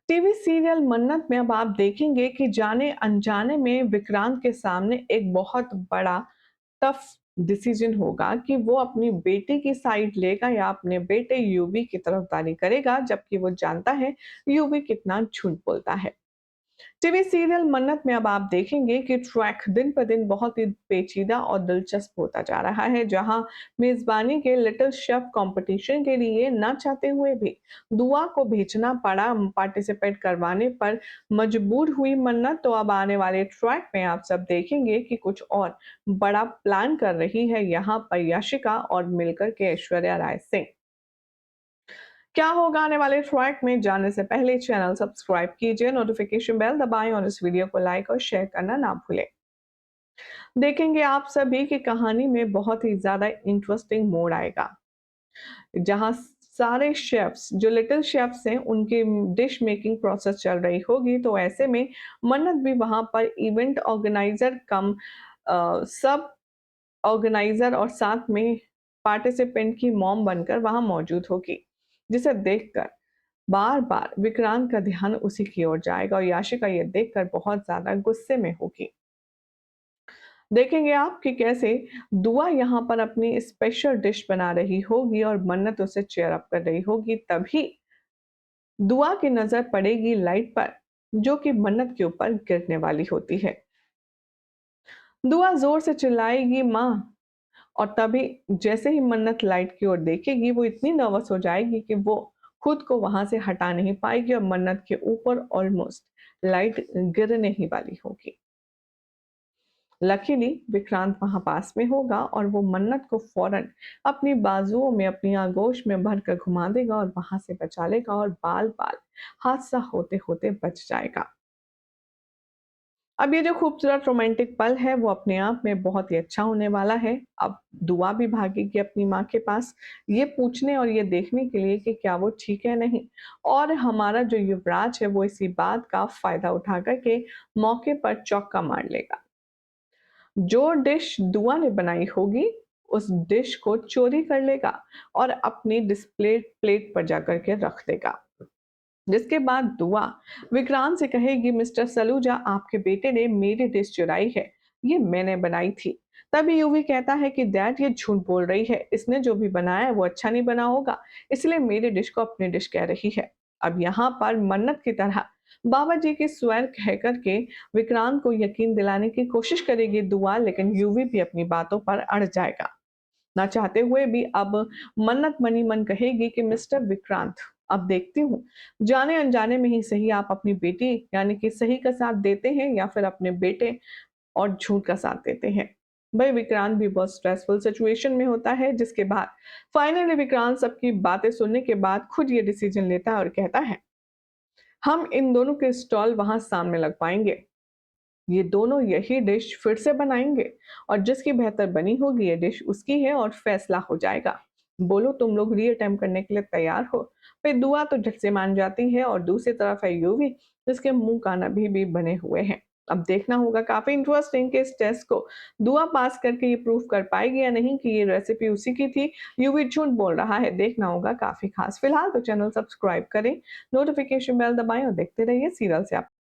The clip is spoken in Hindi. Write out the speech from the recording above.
टीवी सीरियल मन्नत में अब आप देखेंगे कि जाने अनजाने में विक्रांत के सामने एक बहुत बड़ा टफ डिसीजन होगा कि वो अपनी बेटी की साइड लेगा या अपने बेटे यूवी की तरफदारी करेगा, जबकि वो जानता है यूवी कितना झूठ बोलता है। टीवी सीरियल मन्नत में अब आप देखेंगे कि ट्रैक दिन पर दिन बहुत ही पेचीदा और दिलचस्प होता जा रहा है, जहां मेजबानी के लिटिल शेफ कंपटीशन के लिए ना चाहते हुए भी दुआ को भेजना पड़ा पार्टिसिपेट करवाने पर मजबूर हुई मन्नत। तो अब आने वाले ट्रैक में आप सब देखेंगे कि कुछ और बड़ा प्लान कर रही है यहाँ पर यशिका और मिलकर के ऐश्वर्या राय सिंह। क्या होगा आने वाले ट्रैक में जानने से पहले चैनल सब्सक्राइब कीजिए, नोटिफिकेशन बेल दबाएं और इस वीडियो को लाइक और शेयर करना ना भूलें। देखेंगे आप सभी की कहानी में बहुत ही ज्यादा इंटरेस्टिंग मोड़ आएगा, जहां सारे शेफ्स जो लिटिल शेफ्स हैं उनकी डिश मेकिंग प्रोसेस चल रही होगी। तो ऐसे में मन्नत भी वहां पर इवेंट ऑर्गेनाइजर कम सब ऑर्गेनाइजर और साथ में पार्टिसिपेंट की मॉम बनकर वहां मौजूद होगी, जिसे देखकर बार-बार विक्रांत का ध्यान उसी की ओर जाएगा और याशिका ये देखकर बहुत ज़्यादा गुस्से में होगी। देखेंगे आप कि कैसे दुआ यहाँ पर अपनी स्पेशल डिश बना रही होगी और मन्नत उसे चीयर अप कर रही होगी। तभी दुआ की नज़र पड़ेगी लाइट पर, जो कि मन्नत के ऊपर गिरने वाली होती है। दुआ ज़ोर से चिल्लाएगी, माँ! और तभी जैसे ही मन्नत लाइट की ओर देखेगी, वो इतनी नर्वस हो जाएगी कि वो खुद को वहां से हटा नहीं पाएगी और मन्नत के ऊपर ऑलमोस्ट लाइट गिरने ही वाली होगी। लकीली विक्रांत वहां पास में होगा और वो मन्नत को फौरन अपनी बाजुओं में, अपनी आगोश में भरकर घुमा देगा और वहां से बचा लेगा और बाल बाल हादसा होते होते बच जाएगा। अब ये जो खूबसूरत रोमांटिक पल है वो अपने आप में बहुत ही अच्छा होने वाला है। अब दुआ भी भागेगी अपनी माँ के पास, ये पूछने और ये देखने के लिए कि क्या वो ठीक है नहीं, और हमारा जो युवराज है वो इसी बात का फायदा उठा करके मौके पर चौका मार लेगा। जो डिश दुआ ने बनाई होगी उस डिश को चोरी कर लेगा और अपनी डिस्प्ले प्लेट पर जाकर के रख देगा, जिसके बाद दुआ विक्रांत से कहेगी, मिस्टर सलूजा, आपके बेटे ने मेरी डिश चुराई है, ये मैंने बनाई थी। तभी यूवी कहता है कि डैड ये झूठ बोल रही है, इसने जो भी बनाया है वो अच्छा नहीं बना होगा, इसलिए मेरी डिश को अपनी डिश कह रही है। अब यहाँ पर मन्नत की तरह बाबा जी के स्वर कह करके विक्रांत को यकीन दिलाने की कोशिश करेगी दुआ, लेकिन यूवी भी अपनी बातों पर अड़ जाएगा। ना चाहते हुए भी अब मन्नत मनी मन कहेगी कि मिस्टर विक्रांत, अब देखती हूँ जाने अनजाने में ही सही आप अपनी बेटी यानी कि सही का साथ देते हैं या फिर अपने बेटे और झूठ का साथ देते हैं। भाई विक्रांत भी बहुत स्ट्रेसफुल सिचुएशन में होता है, जिसके बाद फाइनली विक्रांत सबकी बातें सुनने के बाद खुद ये डिसीजन लेता है और कहता है, हम इन दोनों के स्टॉल वहां सामने लगवाएंगे, ये दोनों यही डिश फिर से बनाएंगे और जिसकी बेहतर बनी होगी ये डिश उसकी है और फैसला हो जाएगा। बोलो तुम लोग रीअटेम्प्ट करने के लिए तैयार हो? फिर दुआ तो झट से मान जाती है और दूसरी तरफ है यूवी, जिसके मुंह कान अभी भी बने हुए हैं। अब देखना होगा काफी इंटरेस्टिंग कि इस टेस्ट को दुआ पास करके ये प्रूव कर पाएगी या नहीं कि ये रेसिपी उसी की थी, यूवी झूठ बोल रहा है। देखना होगा काफी खास। फिलहाल तो चैनल सब्सक्राइब करें, नोटिफिकेशन बेल दबाएं और देखते रहिए सीरियल से आप